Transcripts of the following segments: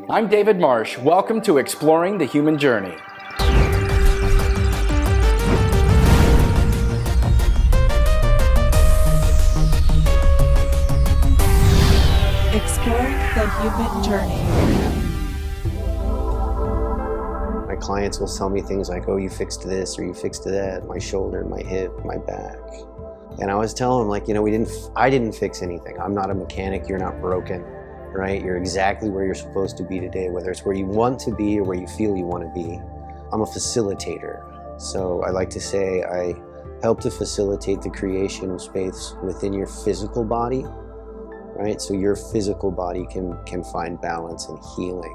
I'm David Marsh. Welcome to Exploring the Human Journey. Exploring the Human Journey. My clients will tell me things like, oh, you fixed this or you fixed that, my shoulder, my hip, my back. And I always tell them, like, I didn't fix anything. I'm not a mechanic, you're not broken, right? You're exactly where you're supposed to be today, whether it's where you want to be or where you feel you want to be. I'm a facilitator. So I like to say I help to facilitate the creation of space within your physical body, right? So your physical body can find balance and healing.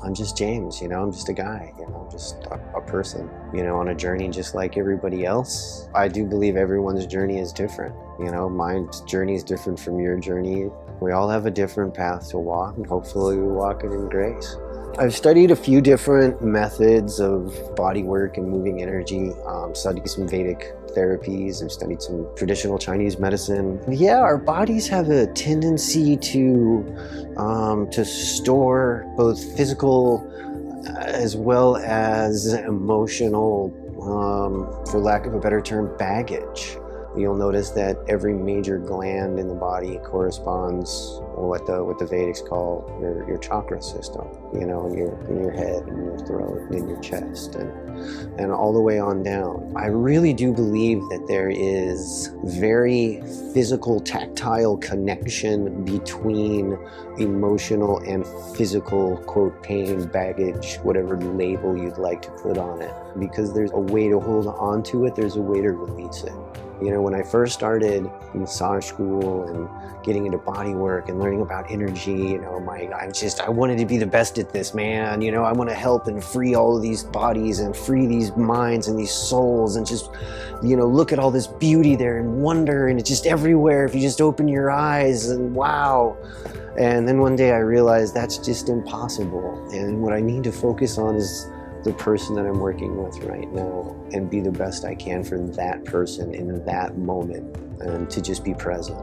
I'm just James, I'm just a guy, just a person, on a journey just like everybody else. I do believe everyone's journey is different. My journey is different from your journey. We all have a different path to walk, and hopefully we walk it in grace. I've studied a few different methods of body work and moving energy, studied some Vedic therapies, I've studied some traditional Chinese medicine. Yeah, our bodies have a tendency to store both physical as well as emotional, for lack of a better term, baggage. You'll notice that every major gland in the body corresponds what the Vedics call your chakra system, in your head, in your throat, in your chest, and all the way on down. I really do believe that there is very physical, tactile connection between emotional and physical, quote, pain, baggage, whatever label you'd like to put on it. Because there's a way to hold on to it, there's a way to release it. When I first started massage school and getting into body work and learning about energy, I wanted to be the best at this, man. I want to help and free all of these bodies and free these minds and these souls and just, look at all this beauty there and wonder, and it's just everywhere if you just open your eyes, and wow. And then one day I realized that's just impossible. And what I need to focus on is the person that I'm working with right now and be the best I can for that person in that moment, and to just be present.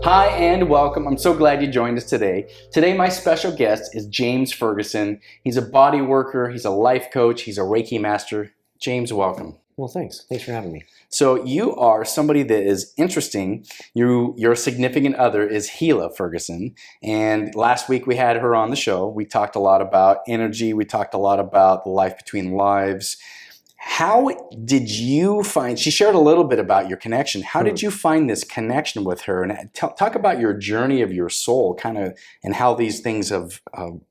Hi and welcome. I'm so glad you joined us today. Today my special guest is James Ferguson. He's a body worker, he's a life coach, he's a Reiki master. James, welcome. Well, thanks. Thanks for having me. So you are somebody that is interesting. Your significant other is Gila Ferguson. And last week we had her on the show. We talked a lot about energy. We talked a lot about the life between lives. How did you find, she shared a little bit about your connection. How did you find this connection with her? And talk about your journey of your soul, and how these things have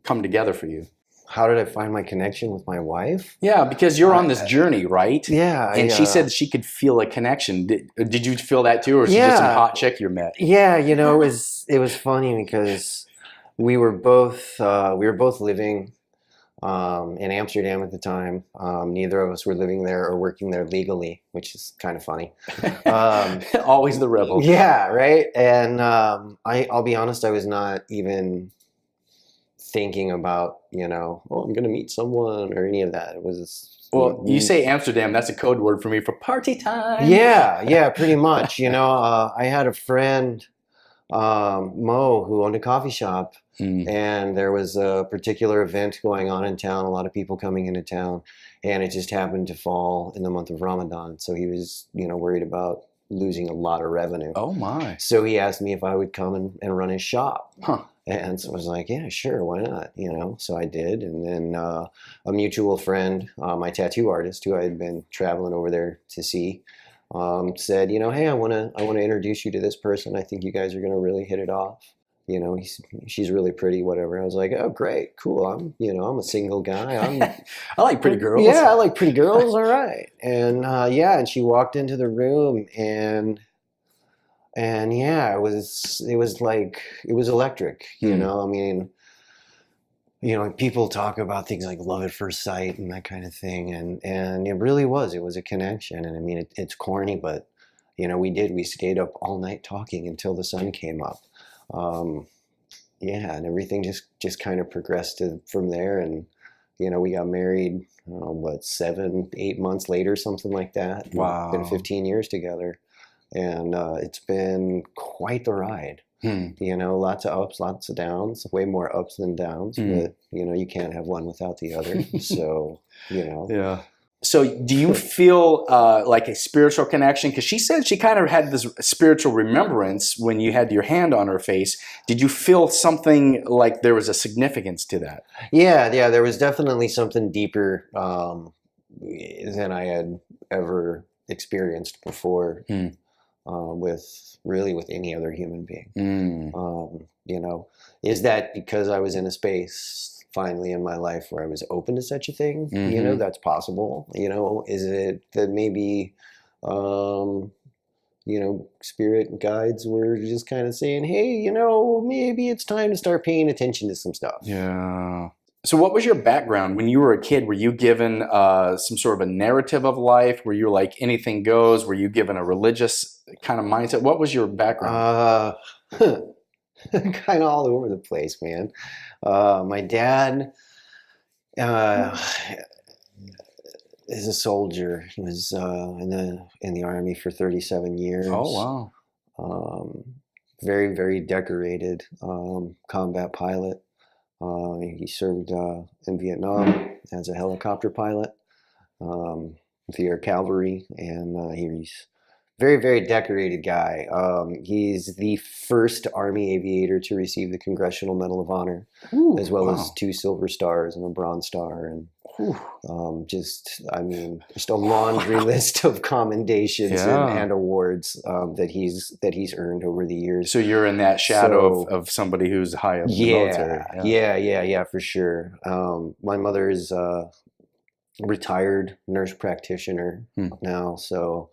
come together for you. How did I find my connection with my wife? Yeah, because you're on this journey, right? Yeah. And she said she could feel a connection. Did you feel that too, or was she just some hot chick you met? Yeah, it was funny because we were both living in Amsterdam at the time. Neither of us were living there or working there legally, which is kind of funny. Always the rebel. Yeah, right. And I'll be honest, I was not even thinking about, I'm going to meet someone or any of that. It was... Well, you say Amsterdam, that's a code word for me for party time. Yeah, pretty much. I had a friend, Mo, who owned a coffee shop, and there was a particular event going on in town, a lot of people coming into town, and it just happened to fall in the month of Ramadan. So he was, worried about losing a lot of revenue. Oh my. So he asked me if I would come and run his shop. Huh. And so I was like, yeah, sure, why not? So I did. And then a mutual friend, my tattoo artist, who I had been traveling over there to see, said, hey, I want to introduce you to this person. I think you guys are going to really hit it off. She's really pretty, whatever. I was like, oh, great, cool. I'm a single guy. I like pretty girls. Yeah, I like pretty girls. All right. And and she walked into the room and yeah, it was electric, people talk about things like love at first sight and that kind of thing. And it really was, it was a connection. And it's corny, but we stayed up all night talking until the sun came up. And everything just kind of progressed from there. And, we got married, 7-8 months later, something like that. Wow. Been 15 years together. And it's been quite the ride. You know, lots of ups, lots of downs, way more ups than downs, but you know, you can't have one without the other. So, you know. Yeah. So do you feel like a spiritual connection? Because she said she kind of had this spiritual remembrance when you had your hand on her face. Did you feel something like there was a significance to that? Yeah, there was definitely something deeper than I had ever experienced before with any other human being. You know, is that because I was in a space finally in my life where I was open to such a thing? You know, that's possible. You know, is it that maybe you know, spirit guides were just kind of saying, hey, you know, maybe it's time to start paying attention to some stuff. Yeah. So what was your background when you were a kid? Were you given some sort of a narrative of life? Were you like anything goes? Were you given a religious kind of mindset? What was your background? Kind of all over the place, man. My dad is a soldier. He was in the Army for 37 years. Oh, wow. Very, very decorated combat pilot. He served in Vietnam as a helicopter pilot, theyre cavalry, and he's very, very decorated guy. He's the first Army aviator to receive the Congressional Medal of Honor, as well as 2 Silver Stars and a Bronze Star, and just a laundry list of commendations and awards that he's earned over the years. So you're in that shadow of somebody who's high up in the military. Yeah, for sure. My mother is a retired nurse practitioner now, so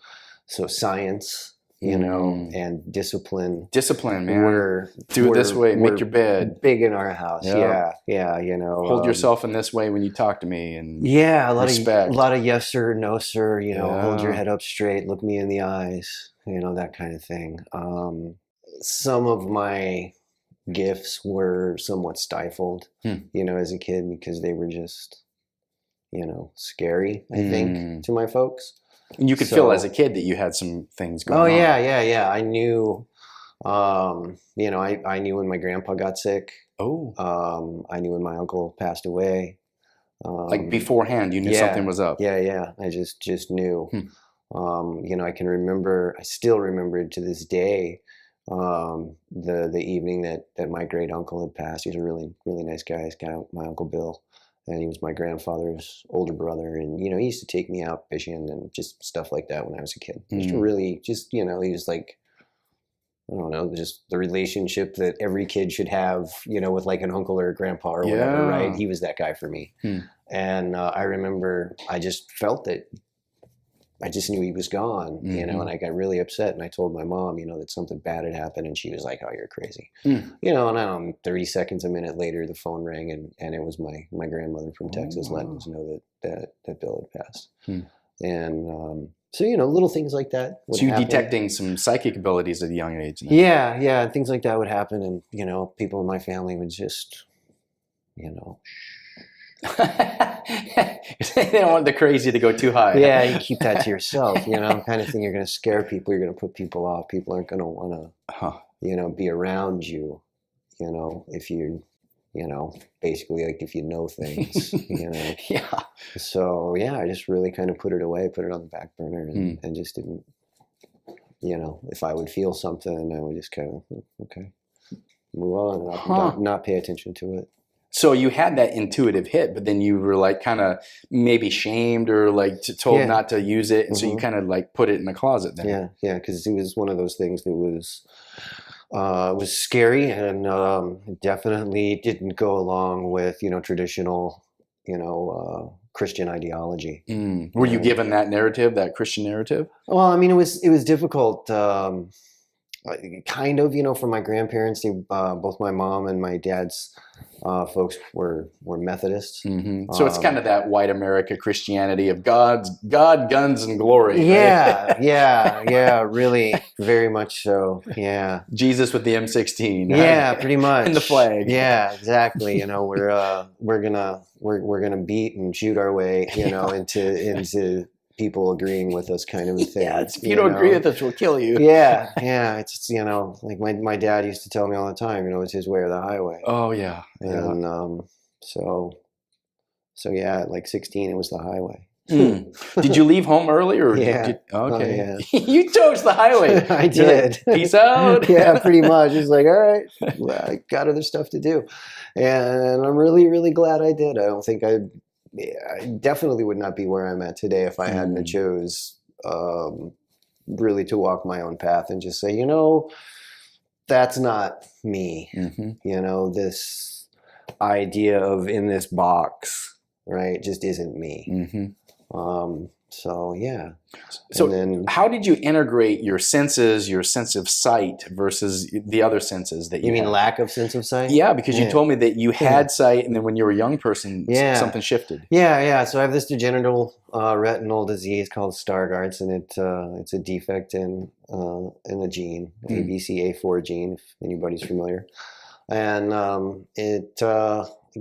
science, you know, and discipline. Discipline, man. Do it this way. Make your bed. Big in our house. Yeah. You know, hold yourself in this way when you talk to me, and a respect. lot of yes sir, no sir. You know, hold your head up straight. Look me in the eyes. You know, that kind of thing. Some of my gifts were somewhat stifled, you know, as a kid, because they were just, you know, scary, I think, to my folks. And you could feel as a kid that you had some things going on. Oh, yeah. I knew, you know, I knew when my grandpa got sick. I knew when my uncle passed away. Like beforehand, you knew something was up. Yeah. I just knew. You know, I still remember to this day, the evening that my great uncle had passed. He's a really, really nice guy. He's my Uncle Bill. And he was my grandfather's older brother. And, you know, he used to take me out fishing and just stuff like that when I was a kid. Just really, you know, he was like, I don't know, just the relationship that every kid should have, you know, with like an uncle or a grandpa or whatever, right? He was that guy for me. And I remember I just felt that I just knew he was gone, you know, and I got really upset, and I told my mom, you know, that something bad had happened, and she was like, "Oh, you're crazy," you know. And 30 seconds, a minute later, the phone rang, and it was my grandmother from Texas letting us know that Bill had passed. And so, you know, little things like that would happen. Detecting some psychic abilities at a young age. Now. Yeah, things like that would happen, and you know, people in my family would just, you know. They don't want the crazy to go too high. Yeah, you keep that to yourself, you know, kind of thing. You're going to scare people. You're going to put people off. People aren't going to want to, you know, be around you, you know, if you know, basically like if you know things, you know. So, yeah, I just really kind of put it away, put it on the back burner, and just didn't, you know, if I would feel something, I would just kind of, okay, move on and not pay attention to it. So you had that intuitive hit, but then you were like kind of maybe shamed or like told not to use it. And so you kind of like put it in the closet then. Yeah, because it was one of those things that was scary and definitely didn't go along with, you know, traditional, you know, Christian ideology. Were you given that narrative, that Christian narrative? Well, I mean, it was difficult. Kind of, you know, from my grandparents. Both my mom and my dad's folks were Methodists. So it's kind of that white America Christianity of God, guns, and glory. Yeah, right? yeah, really, very much so. Yeah, Jesus with the M16. Yeah, pretty much. And the flag. Yeah, exactly. You know, we're gonna beat and shoot our way, you know, into people agreeing with us kind of a thing. Yeah, if you don't agree with us, we'll kill you. Yeah, yeah. It's, you know, like my dad used to tell me all the time, you know, it's his way or the highway. Oh, yeah. And so yeah, at like 16, it was the highway. Did you leave home early or? Yeah. Okay. Oh, yeah. You chose the highway. I did. Peace out. Yeah, pretty much. It's like, all right, well, I got other stuff to do. And I'm really, really glad I did. I don't think I definitely would not be where I'm at today if I hadn't have chose really to walk my own path and just say, you know, that's not me. You know, this idea of in this box, right, just isn't me. So yeah. So then, how did you integrate your senses, your sense of sight versus the other senses that you mean had? lack of sense of sight? Yeah, because you told me that you had sight, and then when you were a young person, something shifted. Yeah. So I have this degenerative retinal disease called Stargardts, and it's a defect in a gene, ABCA4 gene, if anybody's familiar, and it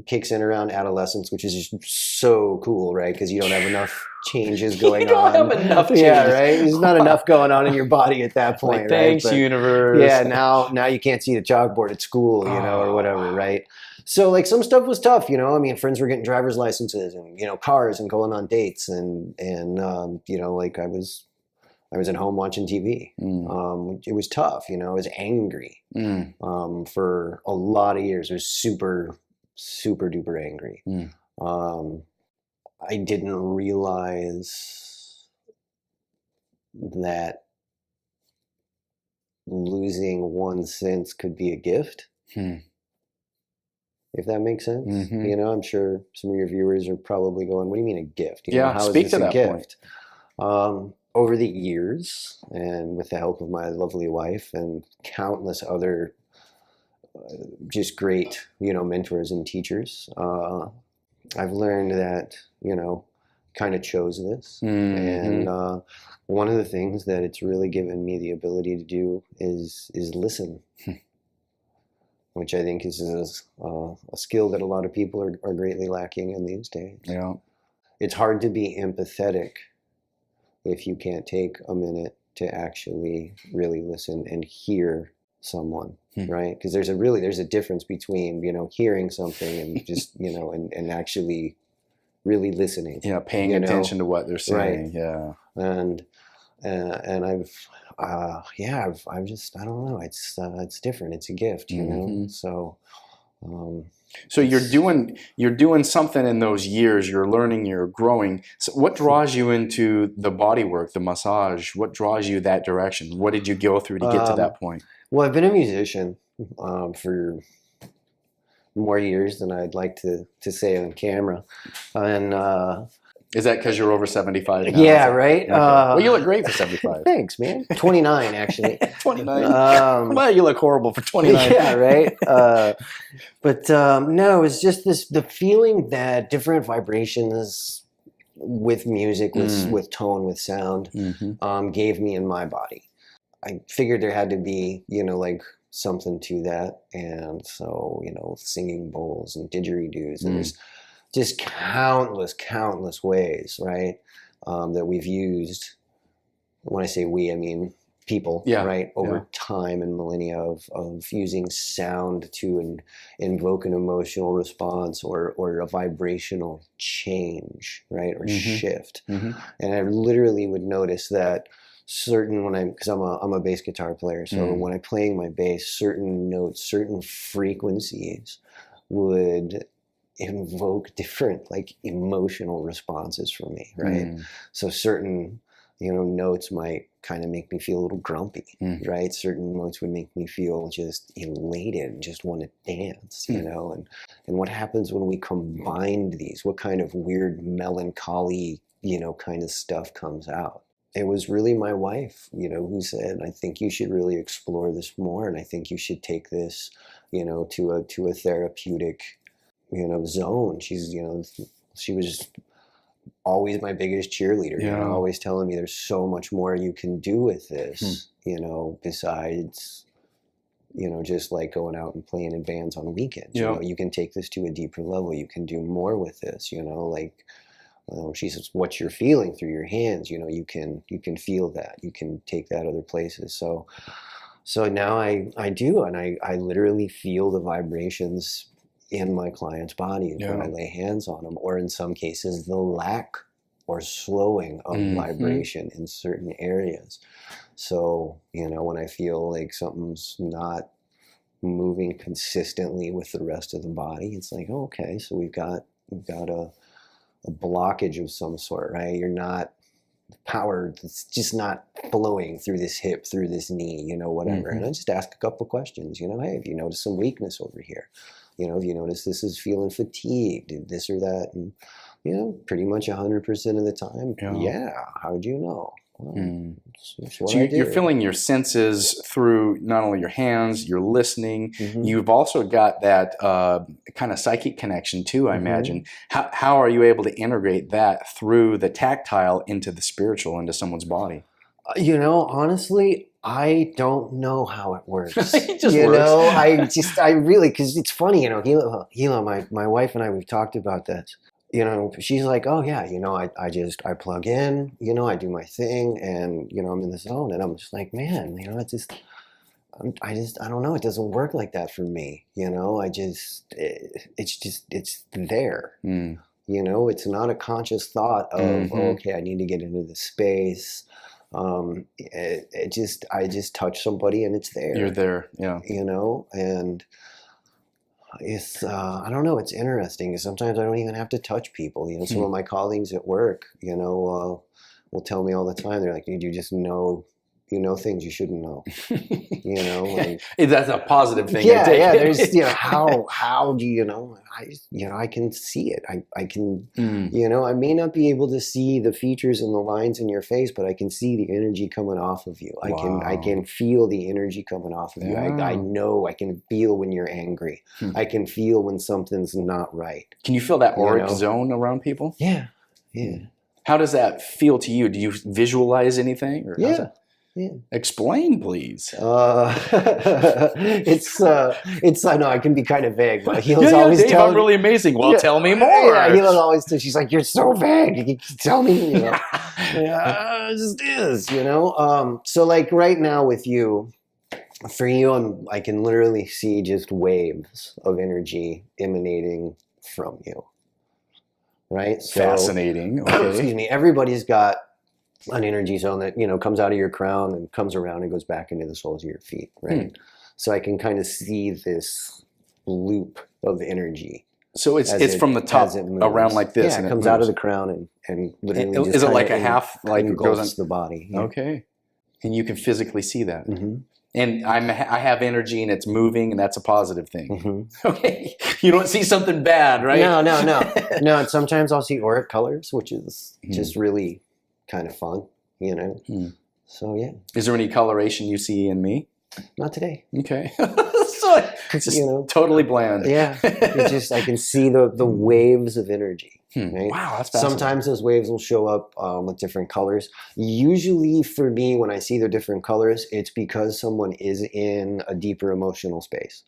kicks in around adolescence, which is just so cool, right? Because you don't have enough changes going on. You don't have enough changes. Yeah, right? There's not enough going on in your body at that point, like, thanks, right? universe. Yeah, now you can't see the chalkboard at school, you know, or whatever, right? So like some stuff was tough, you know. I mean, friends were getting driver's licenses and, you know, cars and going on dates and you know, like I was at home watching TV. It was tough, you know. I was angry for a lot of years. I was super duper angry. I didn't realize that losing one sense could be a gift. If that makes sense. You know, I'm sure some of your viewers are probably going, what do you mean a gift? You know, how speak is to this that a gift? Over the years, and with the help of my lovely wife and countless other just great, you know, mentors and teachers, I've learned that, you know, kind of chose this. And one of the things that it's really given me the ability to do is listen, which I think is a skill that a lot of people are greatly lacking in these days. Yeah. It's hard to be empathetic if you can't take a minute to actually really listen and hear someone, right? Because there's a difference between, you know, hearing something and just, you know, and actually really listening. Yeah, paying attention to what they're saying. Right. Yeah. And I've just, I don't know, it's different. It's a gift, you know. So so you're doing something in those years. You're learning, you're growing. So what draws you into the body work, the massage? What draws you that direction? What did you go through to get to that point? Well, I've been a musician for more years than I'd like to say on camera, and is that because you're over 75 now? Yeah, right. Okay. Well, you look great for 75. Thanks, man. 29, actually. 29. Well, you look horrible for 29. Yeah, right. But no, it's just the feeling that different vibrations with music, with tone, with sound, gave me in my body. I figured there had to be, you know, like something to that, and so, you know, singing bowls and didgeridoos, and there's just countless ways, right, that we've used. When I say we, I mean people, right, over time and millennia of using sound to invoke an emotional response or a vibrational change, right, or shift. And I literally would notice that because I'm a bass guitar player, so when I'm playing my bass, certain notes, certain frequencies would invoke different like emotional responses from me, right? So certain, you know, notes might kind of make me feel a little grumpy, right? Certain notes would make me feel just elated and just want to dance, you know. And what happens when we combine these? What kind of weird melancholy, you know, kind of stuff comes out? It was really my wife, you know, who said, I think you should really explore this more, and I think you should take this, you know, to a therapeutic, you know, zone. She's, you know, she was always my biggest cheerleader, you know, always telling me there's so much more you can do with this, you know, besides, you know, just like going out and playing in bands on weekends. You know, you can take this to a deeper level. You can do more with this, you know, like She says, what you're feeling through your hands, you can feel that. You can take that other places. So now I do, and I literally feel the vibrations in my client's body when I lay hands on them, or in some cases the lack or slowing of vibration in certain areas. So, when I feel like something's not moving consistently with the rest of the body, it's like, oh, okay, so we've got a blockage of some sort, right? You're not powered, it's just not flowing through this hip, through this knee, whatever. And I just ask a couple of questions, hey, have you noticed some weakness over here? Have you noticed this is feeling fatigued, this or that? And, pretty much 100% of the time, yeah. How'd you know? Well, so you're feeling your senses through not only your hands, you're listening. You've also got that kind of psychic connection too, I imagine. How are you able to integrate that through the tactile into the spiritual, into someone's body? Honestly, I don't know how it works. It just works. I really, because it's funny, Hila, my wife and I, we've talked about this. She's like, oh yeah, I plug in, I do my thing, and I'm in the zone, and I'm just like, man, I don't know, it doesn't work like that for me, it's there. It's not a conscious thought of, okay, I need to get into this space. I just touch somebody and it's there. You're there, yeah. And it's I don't know, it's interesting. Sometimes I don't even have to touch people. Some of my colleagues at work, will tell me all the time, they're like, dude, you just know things you shouldn't know. That's a positive thing. Yeah, there's how do you know? I can see it. I can I may not be able to see the features and the lines in your face, but I can see the energy coming off of you. I can feel the energy coming off of you. I know, I can feel when you're angry. I can feel when something's not right. Can you feel that auric zone around people? Yeah. How does that feel to you? Do you visualize anything? Or yeah. Explain, please. It's I know I can be kind of vague, but Hila's always Dave, I'm really amazing. Well, tell me more. Yeah, Hila's always she's like, you're so vague. You can tell me, it just is, So like right now with you, for you, I can literally see just waves of energy emanating from you. Right? So, fascinating. Okay. Excuse me. Everybody's got an energy zone that comes out of your crown and comes around and goes back into the soles of your feet, right? So I can kind of see this loop of energy. So it's from the top around like this, and it comes out of the crown and literally just is it like a half, like it goes on the body? Yeah. Okay, and you can physically see that. And I have energy and it's moving, and that's a positive thing. Okay, you don't see something bad, right? No. And sometimes I'll see auric colors, which is just really kind of fun, So yeah. Is there any coloration you see in me? Not today. Okay. So it's just totally bland. Yeah. I can see the waves of energy. Right? Wow, that's fascinating. Sometimes those waves will show up with different colors. Usually for me, when I see the different colors, it's because someone is in a deeper emotional space,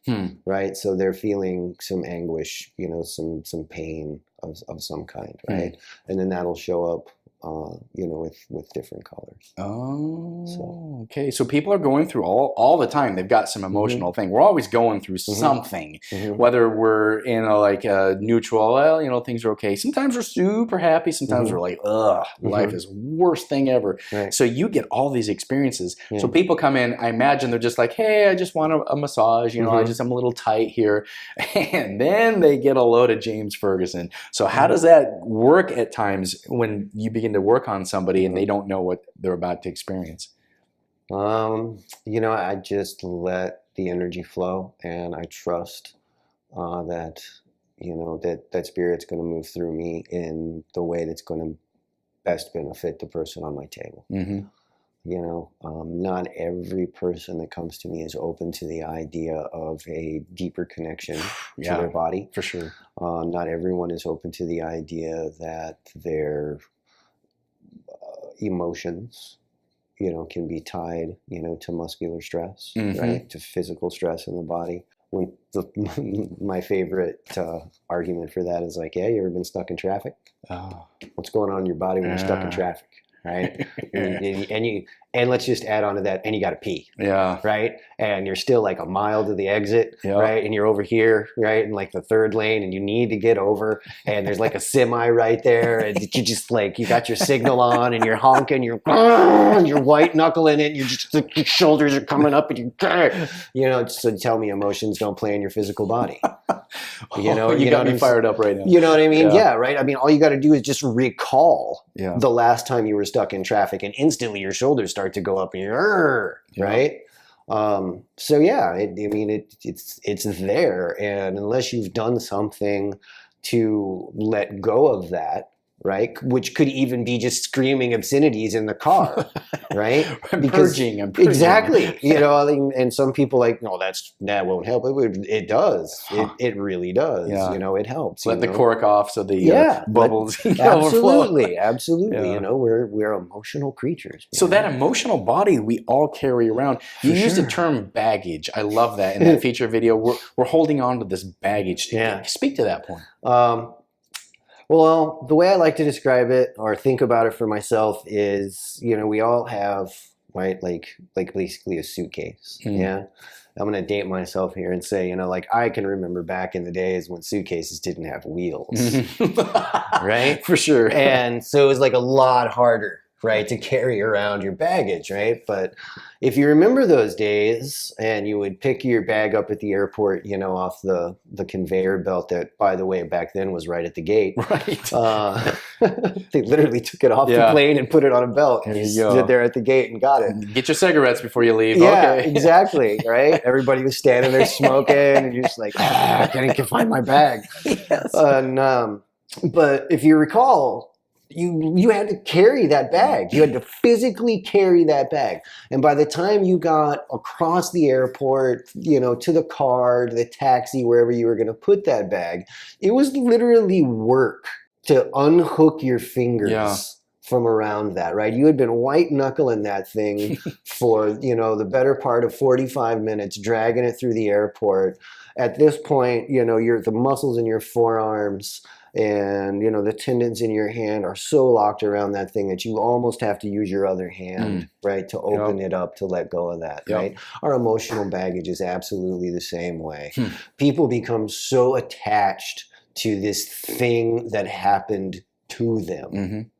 right? So they're feeling some anguish, some pain of some kind, right? And then that'll show up with different colors. Oh, okay. So people are going through all the time. They've got some emotional thing. We're always going through something, whether we're in a neutral, things are okay. Sometimes we're super happy. Sometimes we're like, ugh, life is worst thing ever. Right. So you get all these experiences. So people come in, I imagine they're just like, hey, I just want a massage. I'm a little tight here. And then they get a load of James Ferguson. So how does that work at times when you begin to work on somebody and they don't know what they're about to experience? I just let the energy flow, and I trust that that spirit's going to move through me in the way that's going to best benefit the person on my table. Not every person that comes to me is open to the idea of a deeper connection to their body. For sure. Not everyone is open to the idea that their emotions, can be tied, to muscular stress, right? To physical stress in the body. when my favorite argument for that is like, yeah, you ever been stuck in traffic? Oh. What's going on in your body when you're stuck in traffic, right? And let's just add on to that, and you got to pee. Yeah. Right? And you're still like a mile to the exit, right? And you're over here, right? In like the third lane, and you need to get over, and there's like a semi right there, and you just like, you got your signal on, and you're honking, you're white knuckling it, and you're just, your shoulders are coming up, and you know, so tell me emotions don't play in your physical body. You know, you got me fired up right now. You know what I mean? Yeah, right? I mean, all you got to do is just recall Yeah. the last time you were stuck in traffic, and instantly your shoulders start to go up, and you're, right? So yeah, it's there, and unless you've done something to let go of that, right? Which could even be just screaming obscenities in the car, right? I'm purging. Exactly. You know, and some people like, no, that won't help. It does. It really does. Yeah. You know, it helps. Let the cork off so the bubbles absolutely. Yeah. You know, we're emotional creatures. So that emotional body we all carry around. You use the term baggage. I love that. In that feature video, we're holding on to this baggage. Yeah. Speak to that point. Well, the way I like to describe it or think about it for myself is, you know, we all have, right, like basically a suitcase. Yeah. I'm going to date myself here and say, you know, like I can remember back in the days when suitcases didn't have wheels, right? For sure. And so it was like a lot harder, right, to carry around your baggage, right? But if you remember those days and you would pick your bag up at the airport, you know, off the conveyor belt that, by the way, back then was right at the gate. Right. They literally took it off the plane and put it on a belt, and you stood there at the gate and got it. Get your cigarettes before you leave. Yeah, okay. Exactly, right? Everybody was standing there smoking, and you're just like, I can't find my bag. Yes. But if you recall, you had to carry that bag. You had to physically carry that bag. And by the time you got across the airport, you know, to the car, to the taxi, wherever you were going to put that bag, it was literally work to unhook your fingers from around that, right? You had been white knuckling that thing for, you know, the better part of 45 minutes, dragging it through the airport. At this point, you know, the muscles in your forearms and, you know, the tendons in your hand are so locked around that thing that you almost have to use your other hand, right, to open it up, to let go of that, right? Our emotional baggage is absolutely the same way. People become so attached to this thing that happened to them,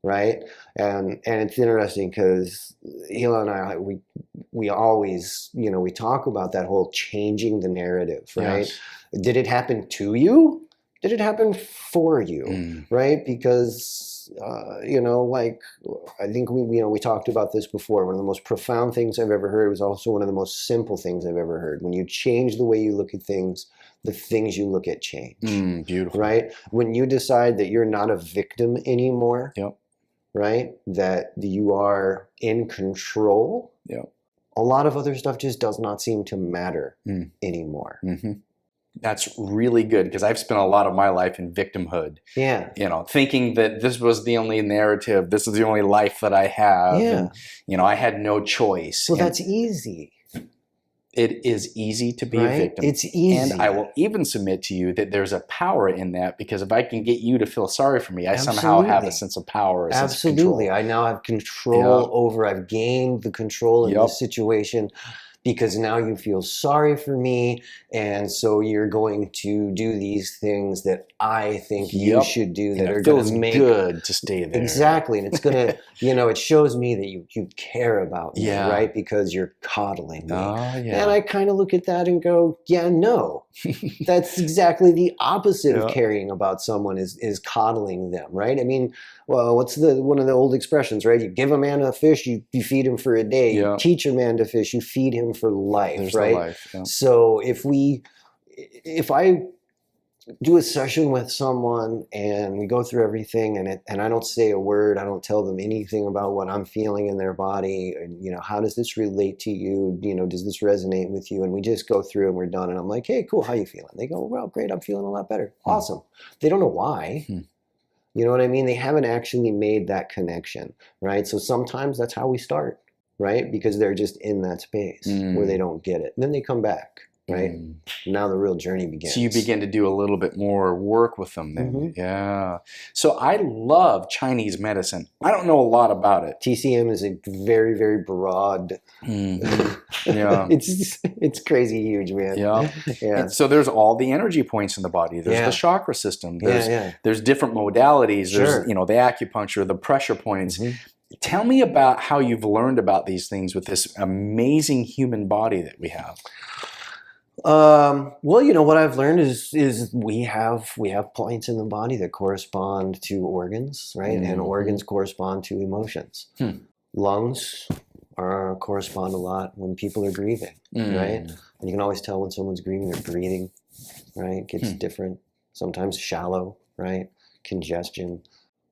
right? And it's interesting because Hila and I, we always, you know, we talk about that whole changing the narrative, right? Yes. Did it happen to you? Did it happen for you, right? Because, you know, like, I think we talked about this before. One of the most profound things I've ever heard was also one of the most simple things I've ever heard. When you change the way you look at things, the things you look at change. Beautiful. Right? When you decide that you're not a victim anymore, right? That you are in control, a lot of other stuff just does not seem to matter anymore. That's really good, because I've spent a lot of my life in victimhood. Yeah. You know, thinking that this was the only narrative, this is the only life that I have. Yeah. And, you know, I had no choice. Well, that's easy. It is easy to be a victim. It's easy. And I will even submit to you that there's a power in that, because if I can get you to feel sorry for me, I somehow have a sense of power. Absolutely. I now have control over, I've gained the control in this situation, because now you feel sorry for me, and so you're going to do these things that I think you should do that are going to make good to stay there. Exactly, and it's going to, you know, it shows me that you care about me, right? Because you're coddling me. And I kind of look at that and go, yeah, no, that's exactly the opposite of caring about someone is coddling them, right? I mean, well, what's one of the old expressions, right? You give a man a fish, you feed him for a day. You teach a man to fish, you feed him for life, right? So if I do a session with someone and we go through everything and I don't say a word, I don't tell them anything about what I'm feeling in their body, and, you know, how does this relate to you? You know, does this resonate with you? And we just go through and we're done. And I'm like, hey, cool, how you feeling? They go, well, great, I'm feeling a lot better. Awesome. They don't know why. You know what I mean? They haven't actually made that connection, right? So sometimes that's how we start, right? Because they're just in that space where they don't get it. And then they come back. right? Now the real journey begins. So you begin to do a little bit more work with them then. Mhm. Yeah. So I love Chinese medicine. I don't know a lot about it. TCM is a very, very broad. Yeah. It's crazy huge, man. Yeah. Yeah. And so there's all the energy points in the body. There's Yeah. the chakra system. There's Yeah. there's different modalities. Sure. There's the acupuncture, the pressure points. Mhm. Tell me about how you've learned about these things with this amazing human body that we have. Well, what I've learned is we have points in the body that correspond to organs, right? And organs correspond to emotions. Lungs correspond a lot when people are grieving, right? And you can always tell when someone's grieving or breathing, right? It gets different. Sometimes shallow, right? Congestion.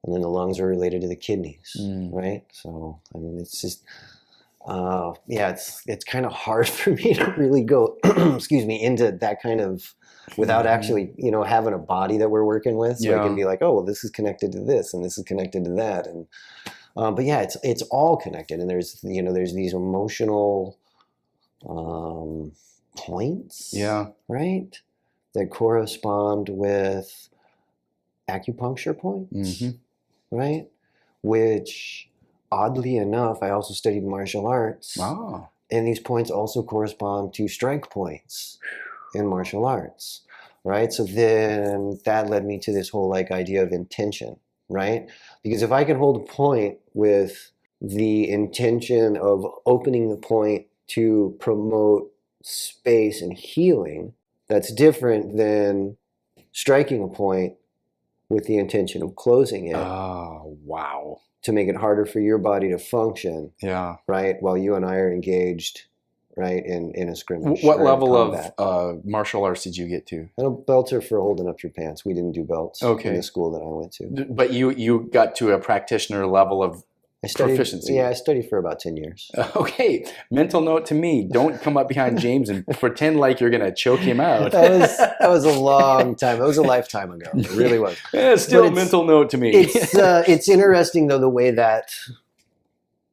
And then the lungs are related to the kidneys, right? So, I mean, it's just, it's kind of hard for me to really go, into that kind of, without actually, having a body that we're working with. So I can be like, oh, well, this is connected to this and this is connected to that. And, but yeah, it's all connected. And there's these emotional points, right? That correspond with acupuncture points, right? Which, oddly enough, I also studied martial arts. And these points also correspond to strike points in martial arts, right? So then that led me to this whole idea of intention, right? Because if I can hold a point with the intention of opening the point to promote space and healing, that's different than striking a point with the intention of closing it. Oh, wow. To make it harder for your body to function. Yeah. Right? While you and I are engaged, right, in a scrimmage. What level of martial arts did you get to? I know belts are for holding up your pants. We didn't do belts in the school that I went to. But you got to a practitioner level of proficiency. Yeah, I studied for about 10 years. Okay. Mental note to me. Don't come up behind James and pretend like you're going to choke him out. That was a long time. That was a lifetime ago. It really was. Yeah, still a mental note to me. It's interesting, though, the way that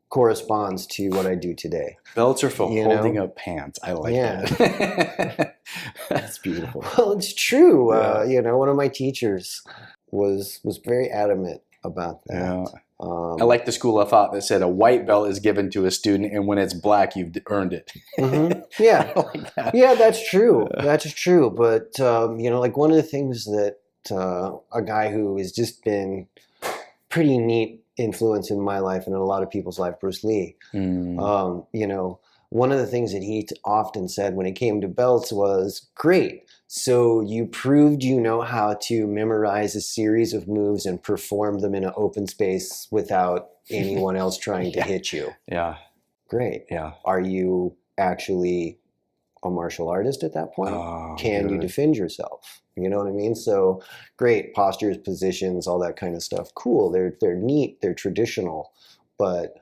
corresponds to what I do today. Belts are for holding up pants. I like that. That's beautiful. Well, it's true. One of my teachers was very adamant about that. Yeah. I like the school of thought that said a white belt is given to a student, and when it's black, you've earned it. Yeah, I like that. Yeah, that's true. That's true. But one of the things that a guy who has just been pretty neat influence in my life and in a lot of people's life, Bruce Lee. One of the things that he often said when it came to belts was, "Great. So you proved you know how to memorize a series of moves and perform them in an open space without anyone else trying to hit you. Yeah. Great. Yeah. Are you actually a martial artist at that point? Can you defend yourself? You know what I mean? So great, postures, positions, all that kind of stuff. Cool. They're neat. They're traditional. But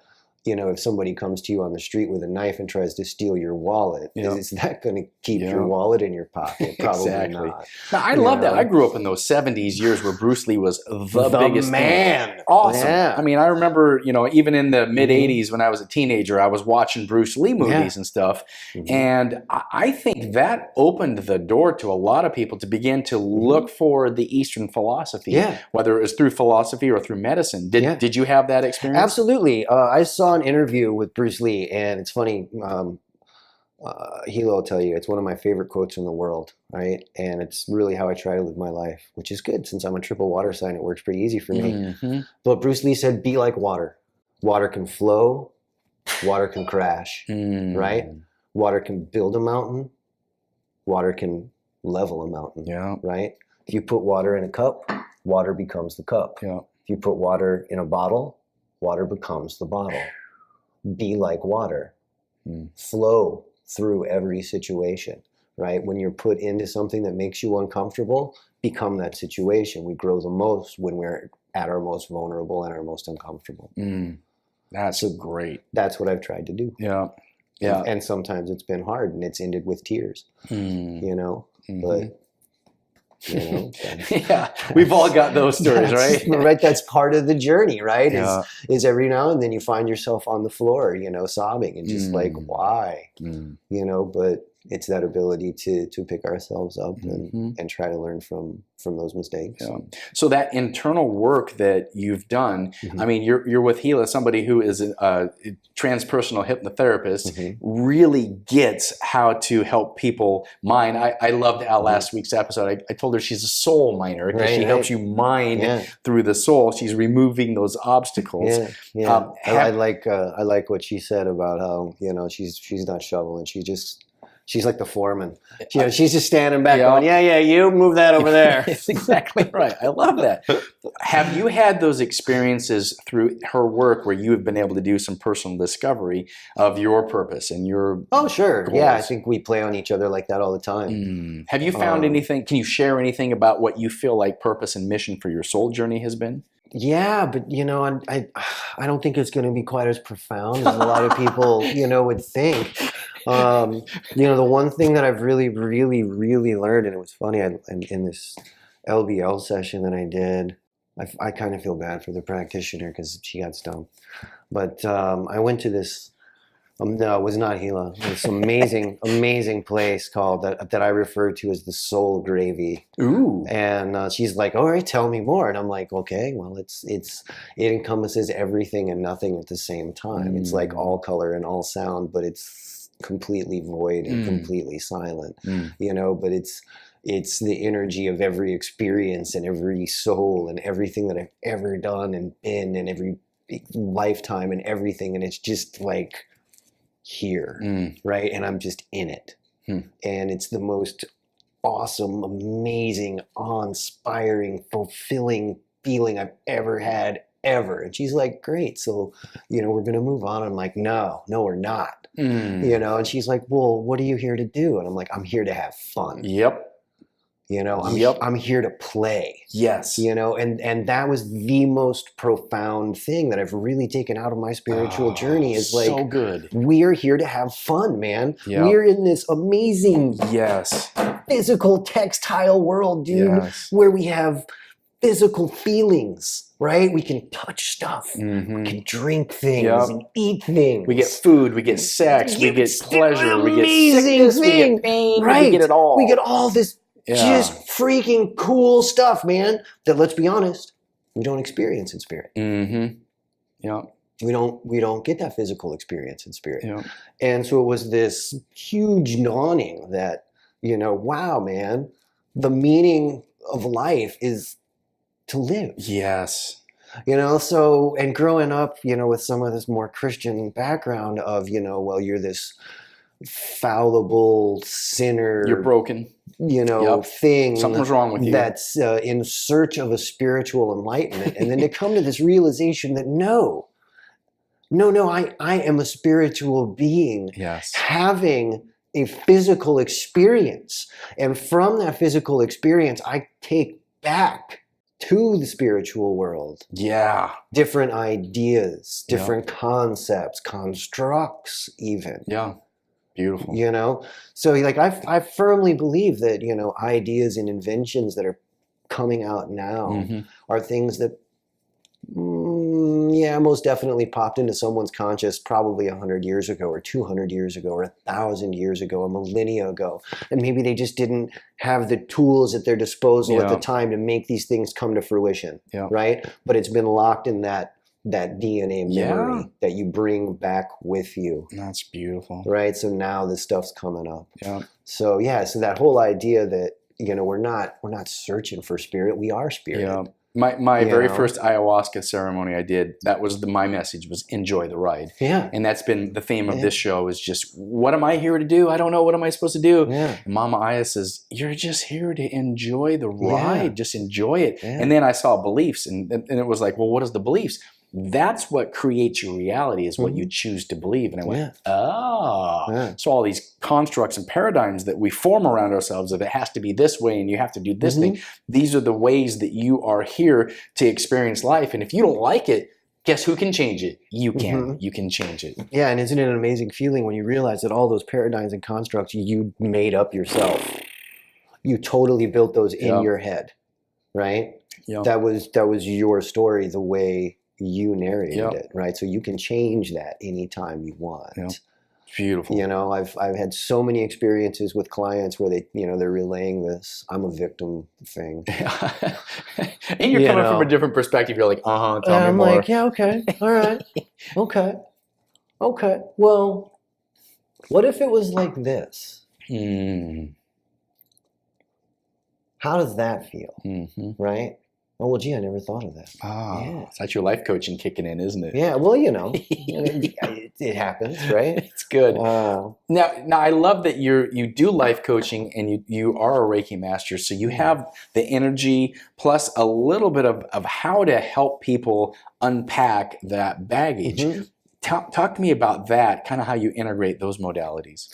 if somebody comes to you on the street with a knife and tries to steal your wallet, is that going to keep your wallet in your pocket? Probably not. Now, I love that. I grew up in those 70s years where Bruce Lee was the biggest man. Thing. Awesome. Yeah. I mean, I remember, even in the mid-'80s when I was a teenager, I was watching Bruce Lee movies and stuff. And I think that opened the door to a lot of people to begin to look for the Eastern philosophy, whether it was through philosophy or through medicine. Did you have that experience? Absolutely. I saw an interview with Bruce Lee, and it's funny. Hilo will tell you it's one of my favorite quotes in the world, right? And it's really how I try to live my life, which is good since I'm a triple water sign. It works pretty easy for me. But Bruce Lee said, "Be like water. Water can flow, water can crash, right? Water can build a mountain, water can level a mountain, right? If you put water in a cup, water becomes the cup. If you put water in a bottle, water becomes the bottle. Be like water. Flow through every situation, right? When you're put into something that makes you uncomfortable, become that situation. We grow the most when we're at our most vulnerable and our most uncomfortable. That's great. That's what I've tried to do. Yeah. And sometimes it's been hard and it's ended with tears, but we've all got those stories, right? Right. That's part of the journey, right? Is every now and then you find yourself on the floor, sobbing and just like, why? But it's that ability to pick ourselves up and try to learn from those mistakes. Yeah. So that internal work that you've done, I mean, you're with Gila, somebody who is a transpersonal hypnotherapist, really gets how to help people mine. I loved our last week's episode. I told her she's a soul miner because she helps you mine through the soul. She's removing those obstacles. Yeah. I like what she said about how, you know, she's not shoveling. She's like the foreman. You know, she's just standing back going, yeah, you move that over there. That's exactly right. I love that. Have you had those experiences through her work where you have been able to do some personal discovery of your purpose and your sure. goals? Yeah, I think we play on each other like that all the time. Have you found anything? Can you share anything about what you feel like purpose and mission for your soul journey has been? Yeah, but you know, I don't think it's going to be quite as profound as a lot of people, you know, would think. You know, the one thing that I've really learned, and it was funny, in this LBL session that I did, I kind of feel bad for the practitioner because she got stumped. But I went to this, no, it was not Gila. It was this amazing place called that I refer to as the Soul Gravy. Ooh. And she's like, all right, tell me more. And I'm like, okay, well, it encompasses everything and nothing at the same time. It's like all color and all sound, but it's completely void and completely silent, you know, but it's the energy of every experience and every soul and everything that I've ever done and been and every lifetime and everything. And it's just like here, right? And I'm just in it. And it's the most awesome, amazing, awe-inspiring, fulfilling feeling I've ever had, ever. And she's like, great. So, you know, we're going to move on. I'm like, no, we're not. You know, and she's like, well, what are you here to do? And I'm like, I'm here to have fun. Yep. You know, I'm here to play. Yes. You know, and that was the most profound thing that I've really taken out of my spiritual journey is like, so good. We're here to have fun, man. Yep. We're in this amazing physical tactile world, dude, where we have physical feelings, right? We can touch stuff. We can drink things and eat things. We get food, we get sex, we get pleasure, we get sickness, we get pain, right? We get it all. We get all this just freaking cool stuff, man, that, let's be honest, we don't experience in spirit. Yeah. We don't get that physical experience in spirit. Yeah. And so it was this huge dawning that, you know, wow, man, the meaning of life is to live. Yes. You know, so, and growing up, you know, with some of this more Christian background of, you know, well, you're this fallible sinner. You're broken. You know, thing. Something's wrong with you. That's in search of a spiritual enlightenment. And then to come to this realization that no, I am a spiritual being. Yes. Having a physical experience. And from that physical experience, I take back to the spiritual world. Yeah. Different ideas, different concepts, constructs even. Yeah. Beautiful. You know? So like I firmly believe that, you know, ideas and inventions that are coming out now are things that most definitely popped into someone's conscious probably 100 years ago or 200 years ago or 1,000 years ago, a millennia ago. And maybe they just didn't have the tools at their disposal at the time to make these things come to fruition, right? But it's been locked in that DNA memory that you bring back with you. That's beautiful. Right? So now this stuff's coming up. Yeah. So so that whole idea that, you know, we're not searching for spirit, we are spirit. Yeah. My very first ayahuasca ceremony I did, that was my message was enjoy the ride. Yeah. And that's been the theme of this show is just, what am I here to do? I don't know. What am I supposed to do? Yeah. And Mama Aya says, you're just here to enjoy the ride. Yeah. Just enjoy it. Yeah. And then I saw beliefs and it was like, well, what is the beliefs? That's what creates your reality is what you choose to believe. And I went, so all these constructs and paradigms that we form around ourselves of it has to be this way and you have to do this thing. These are the ways that you are here to experience life. And if you don't like it, guess who can change it? You can. You can change it. Yeah, and isn't it an amazing feeling when you realize that all those paradigms and constructs you made up yourself? You totally built those in your head, right? Yep. That was your story the way you narrated it, right? So you can change that anytime you want. Yep. Beautiful. You know, I've had so many experiences with clients where they, you know, they're relaying this "I'm a victim" thing. And you're coming from a different perspective. You're like, tell me I'm more. like, yeah, okay, all right, okay. Well, what if it was like this? How does that feel? Right? Oh, well, gee, I never thought of that. Yeah. That's your life coaching kicking in, isn't it? Yeah, well, you know, it happens, right? It's good. Now, I love that you do life coaching and you are a Reiki master. So you have the energy plus a little bit of how to help people unpack that baggage. Talk to me about that, kind of how you integrate those modalities.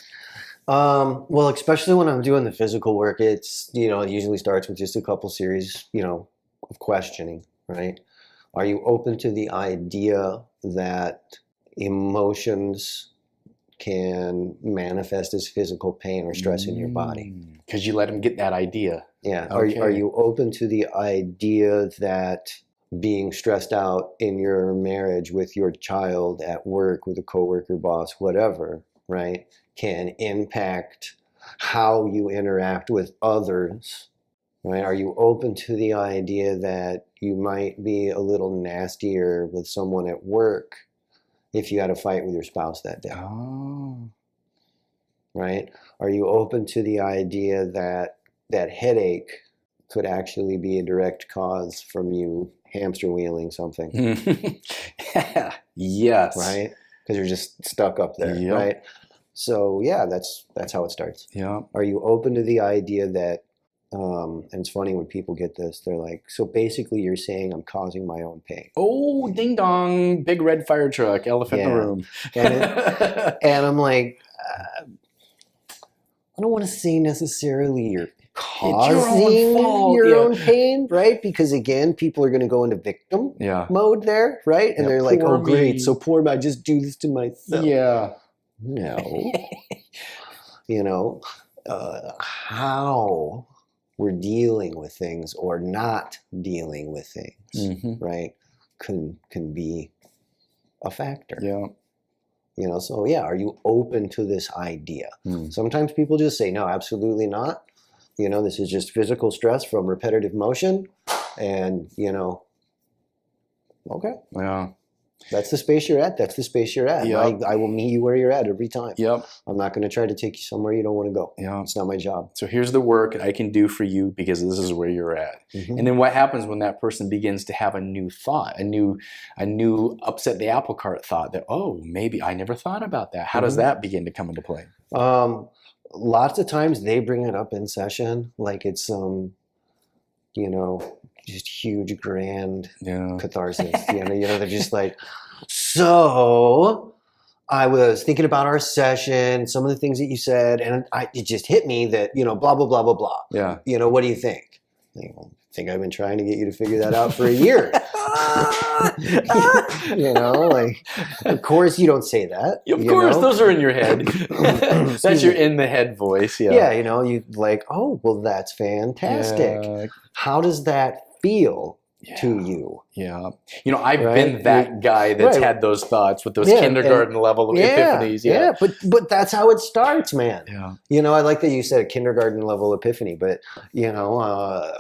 Well, especially when I'm doing the physical work, it's, you know, it usually starts with just a couple series, you know, of questioning, right? Are you open to the idea that emotions can manifest as physical pain or stress in your body? Because you let them get that idea. Yeah. Okay. Are you open to the idea that being stressed out in your marriage, with your child, at work, with a coworker, boss, whatever, right, can impact how you interact with others? Right? Are you open to the idea that you might be a little nastier with someone at work if you had a fight with your spouse that day? Right? Are you open to the idea that that headache could actually be a direct cause from you hamster wheeling something? Yes. Right? Because you're just stuck up there, right? So yeah, that's how it starts. Yeah. Are you open to the idea that and it's funny when people get this, they're like, so basically you're saying I'm causing my own pain. Oh, ding dong, big red fire truck, elephant in the room. And I'm like, I don't want to say necessarily you're causing your own pain, right? Because again, people are going to go into victim mode there, right? And they're like, oh, great, so poor me, I just do this to myself. Yeah. No. You know, how we're dealing with things or not dealing with things, right, can be a factor. Yeah. You know, so yeah, are you open to this idea? Sometimes people just say, no, absolutely not. You know, this is just physical stress from repetitive motion. And, you know, okay. Yeah. That's the space you're at. That's the space you're at. Yep. I will meet you where you're at every time. Yep. I'm not going to try to take you somewhere you don't want to go. Yeah. It's not my job. So here's the work I can do for you because this is where you're at. And then what happens when that person begins to have a new thought, a new upset the apple cart thought that, oh, maybe I never thought about that. How does that begin to come into play? Lots of times they bring it up in session like it's some, you know, just huge grand catharsis. You know, they're just like, so I was thinking about our session, some of the things that you said, and it just hit me that, you know, blah, blah, blah, blah, blah. Yeah. You know, what do you think? I think I've been trying to get you to figure that out for a year. You know, like, of course you don't say that. Of course, those are in your head. That's your in the head voice. Yeah. Yeah, you know, you like, oh, well, that's fantastic. Yeah. How does that feel to you? Yeah. You know, I've been that guy that's had those thoughts with those kindergarten level epiphanies. Yeah. But that's how it starts, man. Yeah. You know, I like that you said a kindergarten level epiphany, but you know,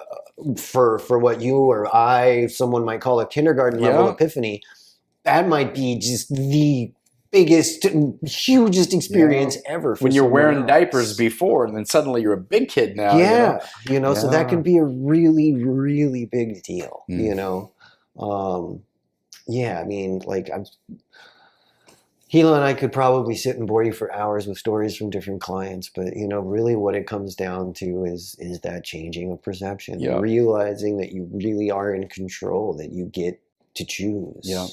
for what you or someone might call a kindergarten level epiphany, that might be just the biggest, hugest experience ever. For when you're wearing diapers before, and then suddenly you're a big kid now. Yeah, you know, so that can be a really, really big deal. You know, I mean, like Hila and I could probably sit and bore you for hours with stories from different clients, but you know, really, what it comes down to is that changing of perception, realizing that you really are in control, that you get to choose. Yeah.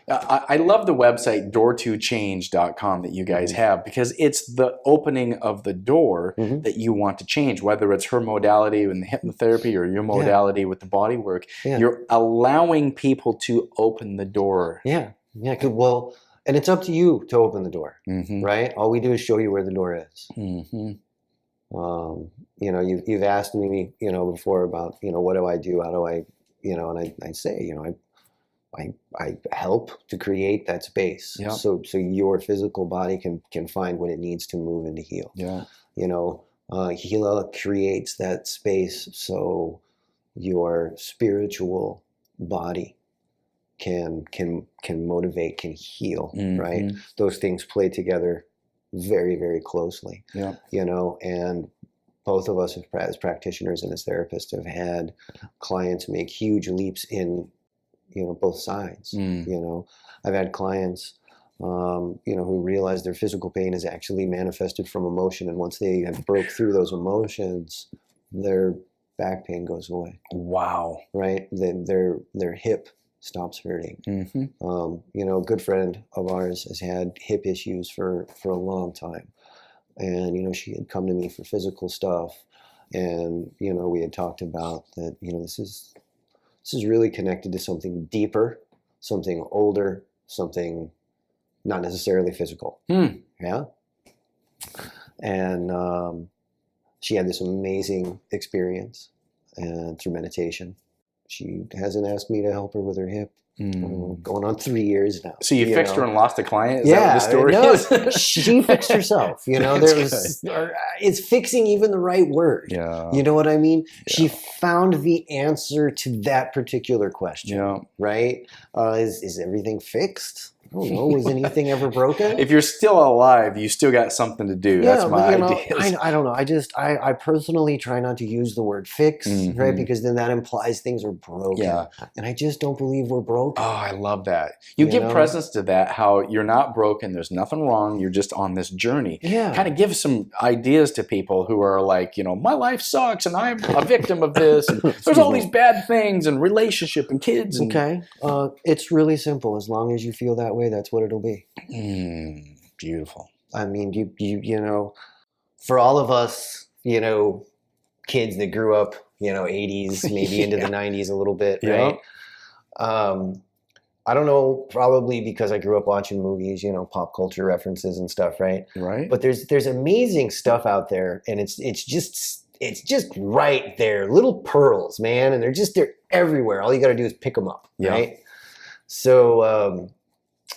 I love the website door2change.com that you guys have, because it's the opening of the door that you want to change, whether it's her modality in the hypnotherapy or your modality with the body work. You're allowing people to open the door. Yeah. Well, and it's up to you to open the door, right? All we do is show you where the door is. You know, you've asked me, you know, before about, you know, what do I do? How do I, you know, and I say, you know, I help to create that space. Yeah. So your physical body can find what it needs to move and to heal. Yeah. You know, Gila creates that space so your spiritual body can motivate, can heal, right? Those things play together very, very closely. Yeah. You know, and both of us as practitioners and as therapists have had clients make huge leaps in, you know, both sides. You know, I've had clients, you know, who realize their physical pain is actually manifested from emotion, and once they have broke through those emotions, their back pain goes away. Wow. Right? Their hip stops hurting. You know, a good friend of ours has had hip issues for a long time. And, you know, she had come to me for physical stuff. And, you know, we had talked about that, you know, this is really connected to something deeper, something older, something not necessarily physical. Yeah. And she had this amazing experience, and through meditation. She hasn't asked me to help her with her hip. Going on 3 years now. So you fixed her and lost a client? Is yeah, that what the story is? She fixed herself. You know, it's fixing even the right word. Yeah. You know what I mean? Yeah. She found the answer to that particular question. Yeah. Right? Is everything fixed? I don't know. Was anything ever broken? If you're still alive, you still got something to do. Yeah, That's my idea. I don't know. I personally try not to use the word fix, right? Because then that implies things are broken. Yeah. And I just don't believe we're broken. Oh, I love that. You give know? presence to that, how you're not broken, there's nothing wrong, you're just on this journey. Yeah. Kind of give some ideas to people who are like, you know, my life sucks and I'm a victim of this. And there's all these bad things and relationship and kids. And... Okay. It's really simple. As long as you feel that way, that's what it'll be. Beautiful. I mean, you know, for all of us, you know, kids that grew up, you know, 80s, maybe into the 90s a little bit, right? I don't know, probably because I grew up watching movies, you know, pop culture references and stuff, right? Right. But there's amazing stuff out there, and it's just right there, little pearls, man, and they're everywhere. All you got to do is pick them up, right? So,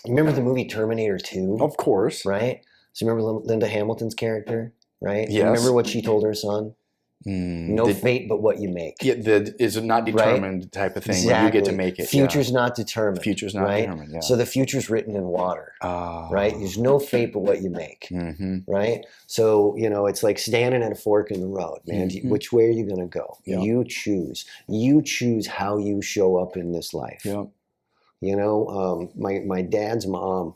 remember the movie Terminator 2? Of course. Right? So remember Linda Hamilton's character, right? Yes. Remember what she told her son? No fate but what you make. Yeah, is not determined type of thing. Exactly. You get to make it. Future's not determined. Future's not determined, yeah. So the future's written in water, right? There's no fate but what you make, right? So, you know, it's like standing at a fork in the road, man. Which way are you going to go? Yeah. You choose. You choose how you show up in this life. Yeah. You know, my dad's mom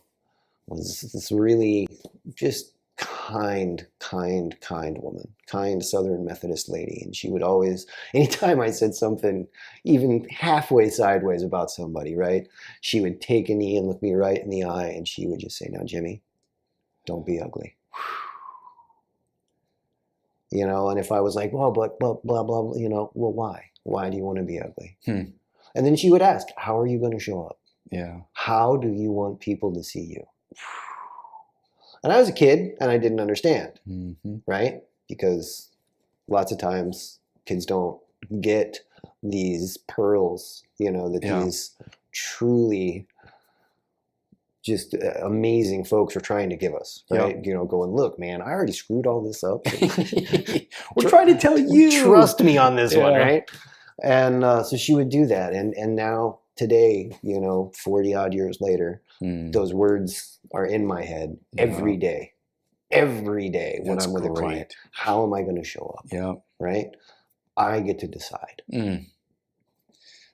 was this really just kind woman, kind Southern Methodist lady. And she would always, anytime I said something even halfway sideways about somebody, right, she would take a knee and look me right in the eye, and she would just say, now, Jimmy, don't be ugly. You know, and if I was like, well, but blah, blah, blah, you know, well, why? Why do you want to be ugly? And then she would ask, how are you going to show up? Yeah. How do you want people to see you? And I was a kid and I didn't understand, right? Because lots of times kids don't get these pearls, you know, that these truly just amazing folks are trying to give us, right? You know, going, look, man, I already screwed all this up. We're trying to tell you. Trust me on this one, right? And so she would do that. And now today, you know, 40 odd years later, those words are in my head every day. Every day when I'm with a client. How am I going to show up? Yeah. Right? I get to decide.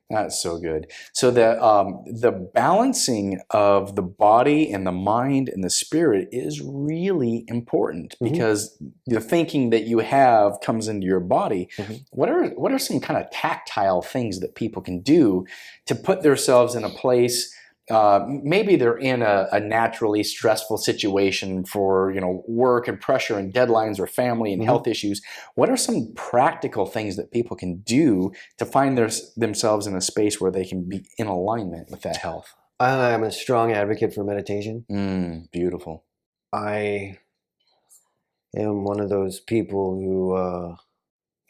That's so good. So the balancing of the body and the mind and the spirit is really important, because the thinking that you have comes into your body. What are some kind of tactile things that people can do to put themselves in a place? Maybe they're in a naturally stressful situation for, you know, work and pressure and deadlines or family and health issues. What are some practical things that people can do to find themselves in a space where they can be in alignment with that health? I'm a strong advocate for meditation. Beautiful. I am one of those people who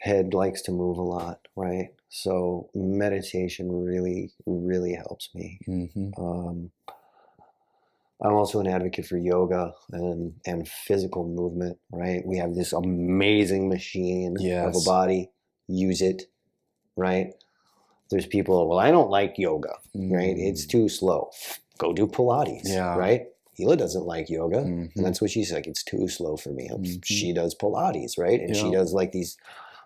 head likes to move a lot, right? So meditation really, really helps me. I'm also an advocate for yoga and physical movement, right? We have this amazing machine of a body. Use it, right? There's people, well, I don't like yoga, right? It's too slow. Go do Pilates, right? Hila doesn't like yoga, and that's what she's like. It's too slow for me. She does Pilates, right? And she does like these,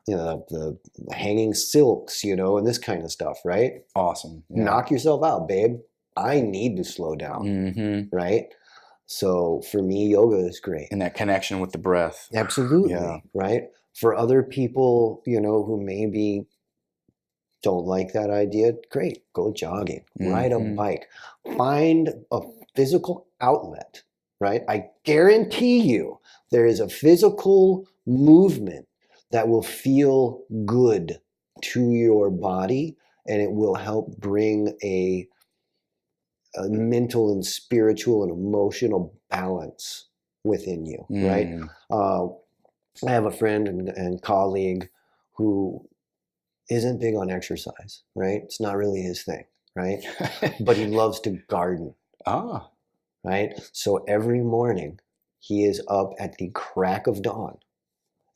the hanging silks, and this kind of stuff, right? Awesome. Knock yourself out, babe. I need to slow down, right? So for me, yoga is great. And that connection with the breath. Absolutely, right? For other people, who maybe don't like that idea, great. Go jogging, ride a bike, find a physical outlet, right? I guarantee you there is a physical movement that will feel good to your body, and it will help bring a mental and spiritual and emotional balance within you, right? I have a friend and colleague who isn't big on exercise, right? It's not really his thing, right? But he loves to garden, right? So every morning he is up at the crack of dawn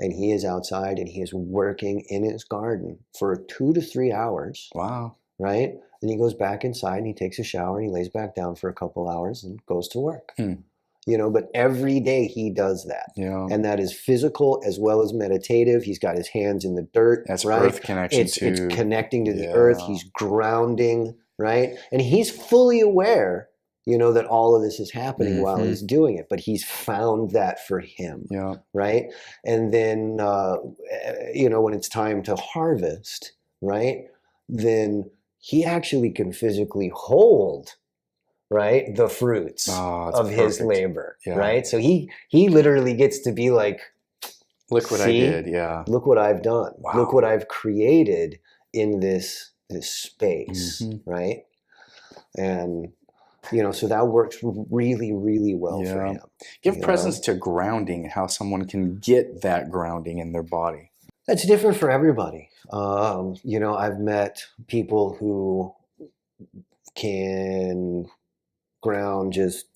and he is outside and he is working in his garden for 2 to 3 hours. Wow. Right? Then he goes back inside and he takes a shower and he lays back down for a couple hours and goes to work. But every day he does that. And that is physical as well as meditative. He's got his hands in the dirt. That's right? earth connection too. It's connecting to the earth. He's grounding, right? And he's fully aware, that all of this is happening while he's doing it. But he's found that for him, right? And then, when it's time to harvest, right, then he actually can physically hold, right, the fruits of his labor, right? So he literally gets to be like, look what I did, look what I've done. Wow. Look what I've created in this space, right? And, so that works really, really well for him. Give presence to grounding, how someone can get that grounding in their body. That's different for everybody. I've met people who can ground just,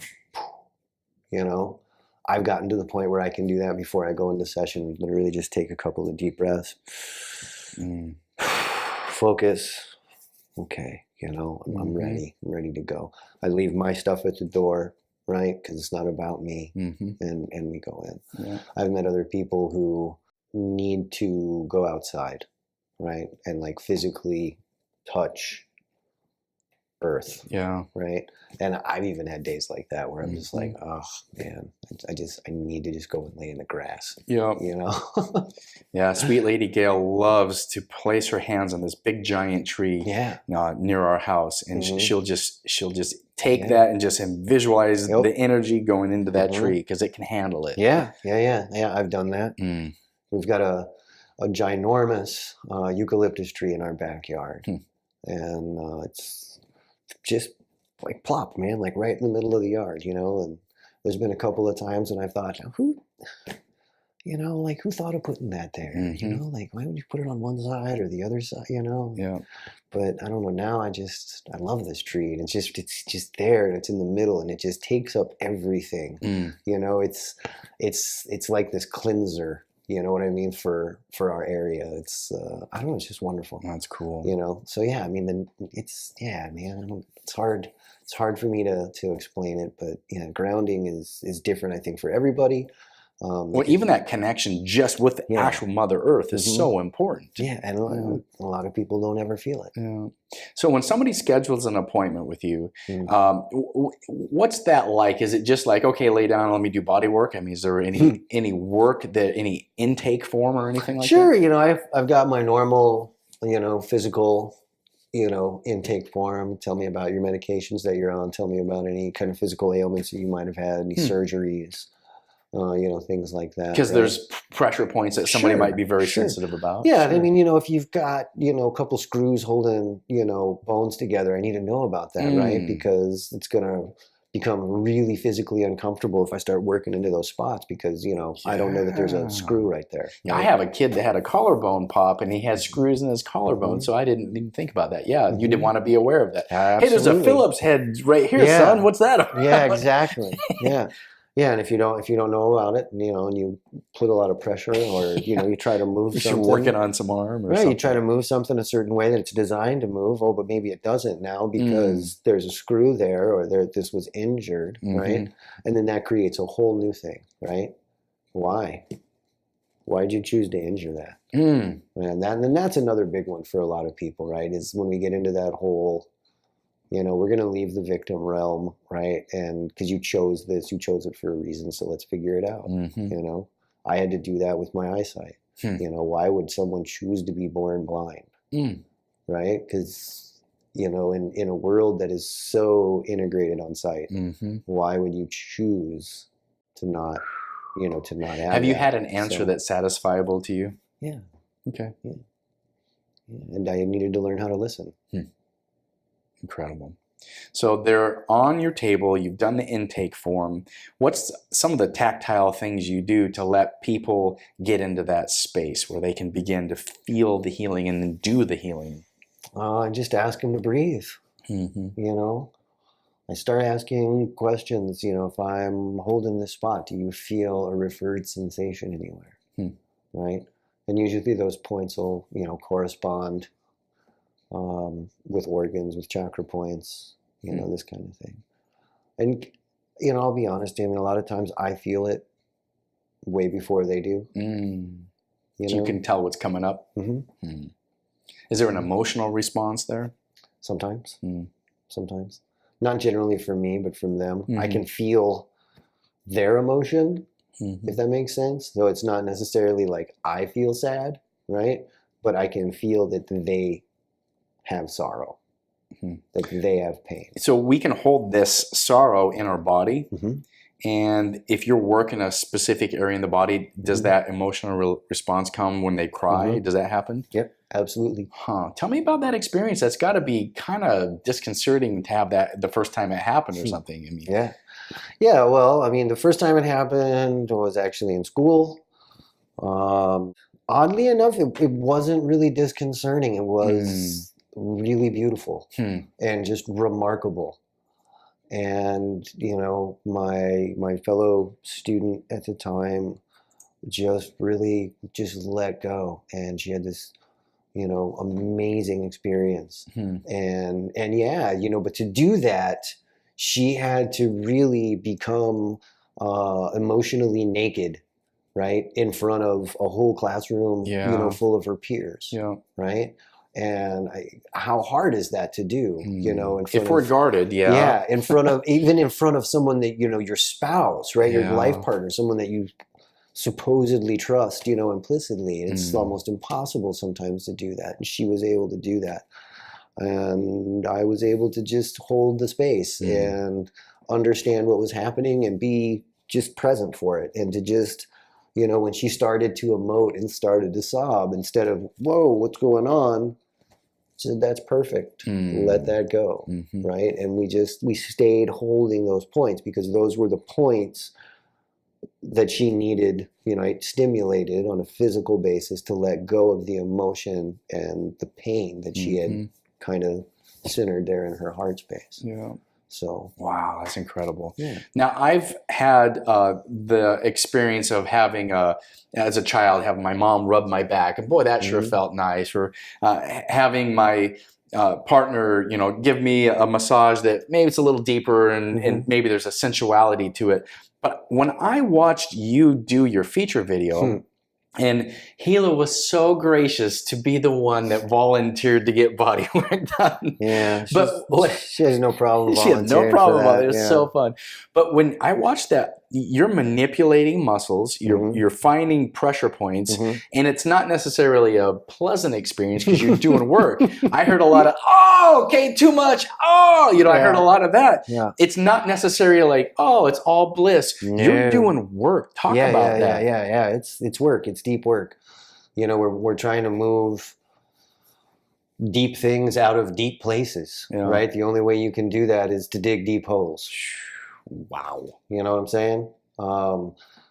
I've gotten to the point where I can do that before I go into session, literally just take a couple of deep breaths, focus. Okay, I'm ready. I'm ready to go. I leave my stuff at the door, right? Because it's not about me, and we go in. I've met other people who need to go outside, right, and like physically touch earth, right? And I've even had days like that where I'm just like, oh man, I need to just go and lay in the grass. Sweet Lady Gail loves to place her hands on this big giant tree near our house, and she'll just take that and just visualize the energy going into that tree because it can handle it. I've done that. We've got a ginormous eucalyptus tree in our backyard, and it's just like plop, man, like right in the middle of the yard, and there's been a couple of times when I've thought, who thought of putting that there? Like, why would you put it on one side or the other side, But I don't know, now I love this tree, and it's just there, and it's in the middle, and it just takes up everything. It's like this cleanser. You know what I mean, for our area. It's I don't know, it's just wonderful. That's cool. So man, it's hard. It's hard for me to explain it, but grounding is different, I think, for everybody. Well, even that connection just with the actual Mother Earth is so important. And a lot of people don't ever feel it. So when somebody schedules an appointment with you, what's that like? Is it just like, okay, lay down, let me do body work? I mean, is there any work, any intake form or anything like that? Sure, I've got my normal, physical, intake form. Tell me about your medications that you're on. Tell me about any kind of physical ailments that you might have had, any surgeries. Things like that. Because there's pressure points that somebody might be very sensitive about. I mean, if you've got, a couple screws holding, bones together, I need to know about that, right? Because become really physically uncomfortable if I start working into those spots because, you know, I don't know that there's a screw right there. Yeah, Right? I have a kid that had a collarbone pop and he had screws in his collarbone, Mhm. so I didn't even think about that. Yeah, you did Mhm. want to be aware of that. Hey, there's a Absolutely. Phillips head right here, Yeah. son. What's that about? Yeah, exactly. Yeah. Yeah, and if you don't know about it, you know, and you put a lot of pressure or, you know, you try to move You're something. working on some arm or Right, something. you try to move something a certain way that it's designed to move. Oh, but maybe it doesn't now because there's a screw there or this was injured, right? And then that creates a whole new thing, right? Why? Why did you choose to injure that? And that's another big one for a lot of people, right? Is when we get into that whole, you know, we're going to leave the victim realm, right? And because you chose this, you chose it for a reason, so let's figure it out. You know, I had to do that with my eyesight. You know, why would someone choose to be born blind? Right? Because, you know, in a world that is so integrated on sight, why would you choose to not, you know, to not have Have you that? had an answer that's satisfiable to you? Yeah. Okay. Yeah. And I needed to learn how to listen. Incredible. So they're on your table, you've done the intake form. What's some of the tactile things you do to let people get into that space where they can begin to feel the healing and then do the healing? I just ask them to breathe. You know, I start asking questions. You know, if I'm holding this spot, do you feel a referred sensation anywhere? Right? And usually those points will, you know, correspond with organs, with chakra points, you know, this kind of thing. And, you know, I'll be honest, I mean, a lot of times I feel it way before they do. You can tell what's coming up. Is there an emotional response there? Sometimes. Sometimes. Not generally for me, but from them. I can feel their emotion, if that makes sense. So it's not necessarily like I feel sad, right? But I can feel that they have sorrow, that they have pain. So we can hold this sorrow in our body. And if you're working a specific area in the body, does that emotional response come when they cry? Does that happen? Yep, absolutely. Tell me about that experience. That's got to be kind of disconcerting to have that the first time it happened or something. I mean, yeah. Well, I mean, the first time it happened was actually in school. Oddly enough, it wasn't really disconcerting. It was really beautiful and just remarkable. And, you know, my fellow student at the time just really just let go. And she had this, you know, amazing experience. And yeah, you know, but to do that, she had to really become emotionally naked, right? In front of a whole classroom, you know, full of her peers, right? And how hard is that to do, you know, in front if we're guarded, in front of, even in front of someone that, you know, your spouse, right? Your life partner, someone that you supposedly trust, you know, implicitly. It's almost impossible sometimes to do that. And she was able to do that. And I was able to just hold the space and understand what was happening and be just present for it. And to just, you know, when she started to emote and started to sob, instead of, whoa, what's going on? She said, that's perfect. Let that go, right? And we stayed holding those points because those were the points that she needed, you know, stimulated on a physical basis to let go of the emotion and the pain that she had kind of centered there in her heart space. So wow, that's incredible. Now I've had the experience of having as a child, having my mom rub my back, and boy, that sure felt nice. Or having my partner, you know, give me a massage that maybe it's a little deeper and maybe there's a sensuality to it. But when I watched you do your feature video, and Gila was so gracious to be the one that volunteered to get body work done. Yeah, but she has no problem she had no volunteering problem for that. about it. It was so fun. But when I watched that, you're manipulating muscles, you're finding pressure points, and it's not necessarily a pleasant experience because you're doing work. I heard a lot of, oh, okay, too much. Oh, you know, I heard a lot of that. It's not necessarily like, oh, it's all bliss. You're doing work. Talk about that. Yeah. It's work. It's deep work. You know, we're trying to move deep things out of deep places, right? The only way you can do that is to dig deep holes. Wow. You know what I'm saying?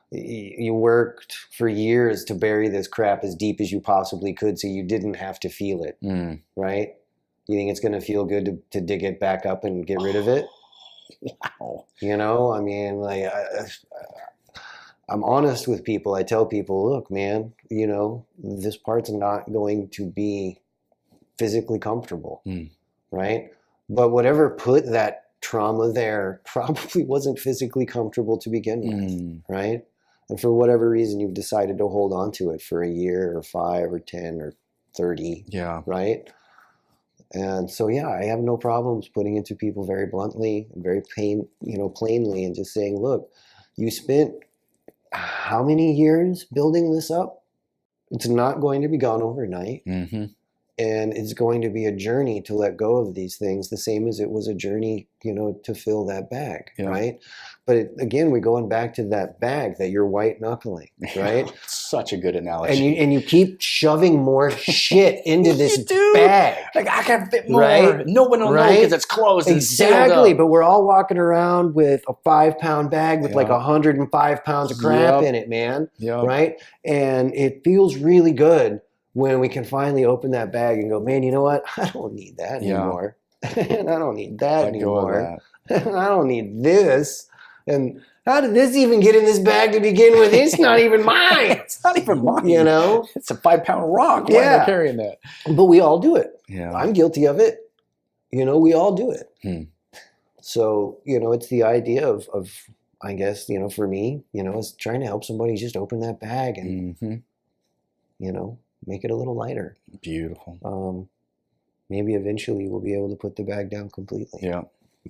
You worked for years to bury this crap as deep as you possibly could so you didn't have to feel it, right? You think it's going to feel good to dig it back up and get rid of it? Wow. You know, I mean, like, I'm honest with people. I tell people, look, man, you know, this part's not going to be physically comfortable, right? But whatever put that trauma there probably wasn't physically comfortable to begin with, right? And for whatever reason, you've decided to hold on to it for a year or 5 or 10 or 30, right? And so, yeah, I have no problems putting it to people very bluntly and very plainly, and just saying, look, you spent how many years building this up? It's not going to be gone overnight. And it's going to be a journey to let go of these things, the same as it was a journey, you know, to fill that bag, right? But again, we're going back to that bag that you're white knuckling, right? Such a good analogy. And you keep shoving more shit into this bag. Like, I can fit more. Right? No one will know because it's closed. Exactly. But we're all walking around with a 5-pound bag with like 105 pounds of crap in it, man. Right? And it feels really good when we can finally open that bag and go, man, you know what? I don't need that anymore. And I don't need that anymore. I don't need this. And how did this even get in this bag to begin with? It's not even mine. It's not even mine. You know? It's a 5-pound rock. Why am I carrying that? But we all do it. Yeah. I'm guilty of it. You know, we all do it. So, you know, it's the idea of, I guess, you know, for me, you know, is trying to help somebody just open that bag and, you know, make it a little lighter. Beautiful. Maybe eventually we'll be able to put the bag down completely. Yeah.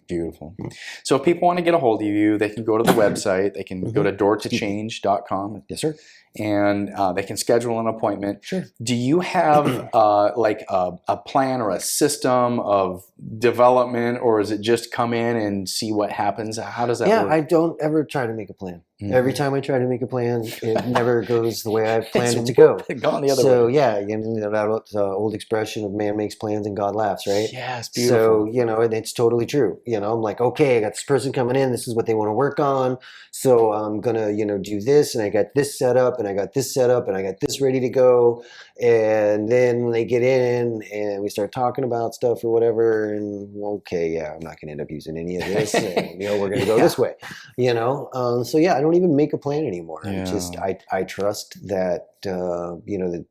Beautiful. So if people want to get a hold of you, they can go to the website. They can go to doortochange.com. Yes, sir. And they can schedule an appointment. Sure. Do you have like a plan or a system of development, or is it just come in and see what happens? How does that work? I don't ever try to make a plan. Every time I try to make a plan, it never goes the way I planned it to go. Gone the other way. So yeah, you know that old expression of man makes plans and God laughs, right? Yes, beautiful. So, you know, and it's totally true. You know, I'm like, okay, I got this person coming in. This is what they want to work on. So I'm going to, you know, do this. And I got this set up and I got this set up and I got this ready to go. And then when they get in and we start talking about stuff or whatever, and okay, yeah, I'm not going to end up using any of this. And, you know, we're going to go this way, you know? So yeah, I don't even make a plan anymore. I trust that, you know,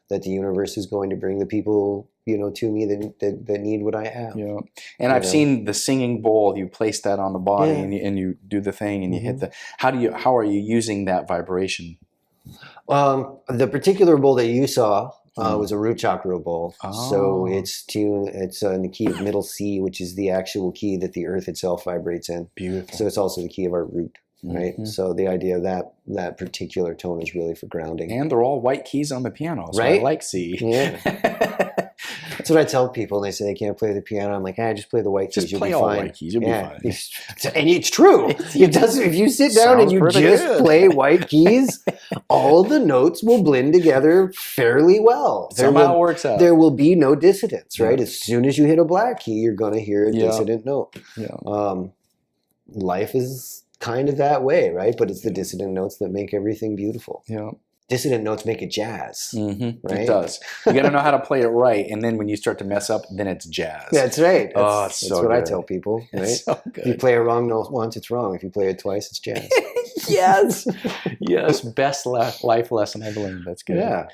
that the universe is going to bring the people, you know, to me that need what I have. Yeah. And I've seen the singing bowl. You place that on the body and you do the thing and you hit the, how are you using that vibration? The particular bowl that you saw was a root chakra bowl. Oh. So it's in the key of middle C, which is the actual key that the earth itself vibrates in. Beautiful. So it's also the key of our root. Right. So the idea of that particular tone is really for grounding. And they're all white keys on the piano. So right. I like C. Yeah. That's what I tell people. They say they can't play the piano. I'm like, just play the white keys. Just play all white keys. You'll be fine. And it's true. It does. If you sit down and you just play white keys, all the notes will blend together fairly well. Somehow it works out. There will be no dissonance, right? As soon as you hit a black key, you're going to hear a dissonant note. Yeah. Life is kind of that way, right? But it's the dissonant notes that make everything beautiful. Yeah. Dissonant notes make it jazz. Right? It does. You got to know how to play it right, and then when you start to mess up, then it's jazz. That's right. That's what I tell people. Right? It's so good. If you play a wrong note once, it's wrong. If you play it twice, it's jazz. Yes. Yes. Best life lesson I've learned. That's good. Yeah.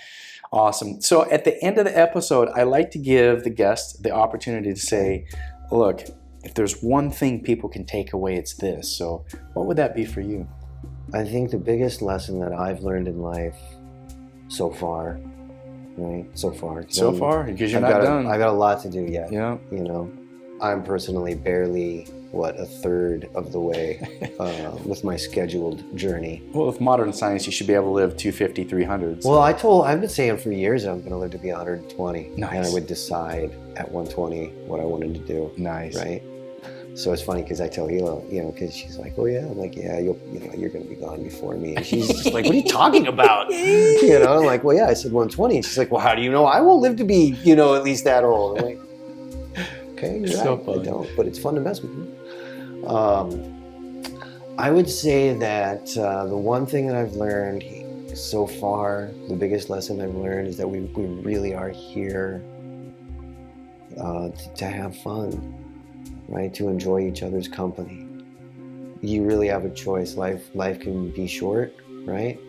Awesome. So at the end of the episode, I like to give the guest the opportunity to say, look, if there's one thing people can take away, it's this. So what would that be for you? I think the biggest lesson that I've learned in life so far, right? So far. Because you're not done. I've got a lot to do yet. Yeah. You know, I'm personally barely, a third of the way with my scheduled journey. Well, with modern science, you should be able to live 250, 300. So. Well, I've been saying for years that I'm going to live to be 120. Nice. And I would decide at 120 what I wanted to do. Nice. Right? So it's funny because I tell Hila, because she's like, oh yeah, I'm like, yeah, you're going to be gone before me. And she's just like, what are you talking about? I'm like, well, yeah, I said 120. And she's like, well, how do you know I won't live to be, at least that old? I'm like, okay, you're so right, fun. I don't, but it's fun to mess with you. I would say that the one thing that I've learned so far, the biggest lesson I've learned is that we really are here to have fun, right? To enjoy each other's company. You really have a choice. Life can be short, right?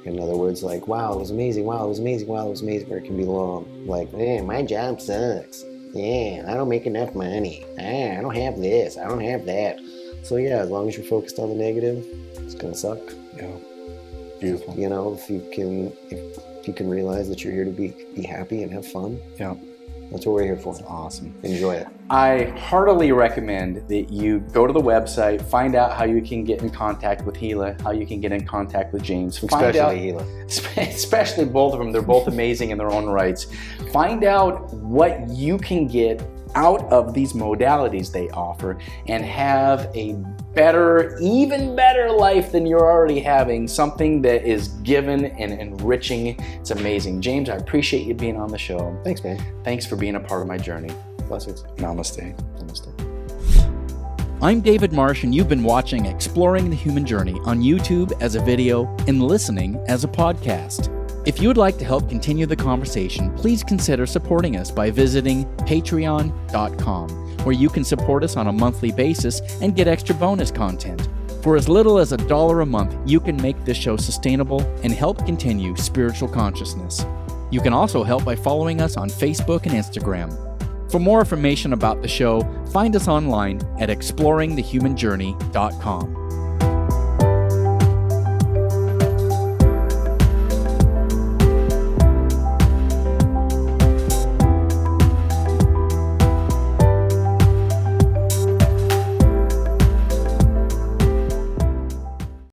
In other words, like, wow, it was amazing, wow, it was amazing, wow, it was amazing, or it can be long. Like, man, my job sucks. Yeah, I don't make enough money. I don't have this, I don't have that. So yeah, as long as you're focused on the negative, it's gonna suck. Yeah, beautiful. You know, if you can realize that you're here to be happy and have fun. Yeah. That's what we're here for. That's awesome. Enjoy it. I heartily recommend that you go to the website, find out how you can get in contact with Gila, how you can get in contact with James. Especially Gila. Especially both of them. They're both amazing in their own rights. Find out what you can get out of these modalities they offer and have a better, even better life than you're already having, something that is given and enriching. It's amazing. James, I appreciate you being on the show. Thanks, man. Thanks for being a part of my journey. Blessings. Namaste. Namaste. I'm David Marsh, and you've been watching Exploring the Human Journey on YouTube as a video and listening as a podcast. If you would like to help continue the conversation, please consider supporting us by visiting patreon.com, where you can support us on a monthly basis and get extra bonus content. For as little as $1 a month, you can make this show sustainable and help continue spiritual consciousness. You can also help by following us on Facebook and Instagram. For more information about the show, find us online at exploringthehumanjourney.com.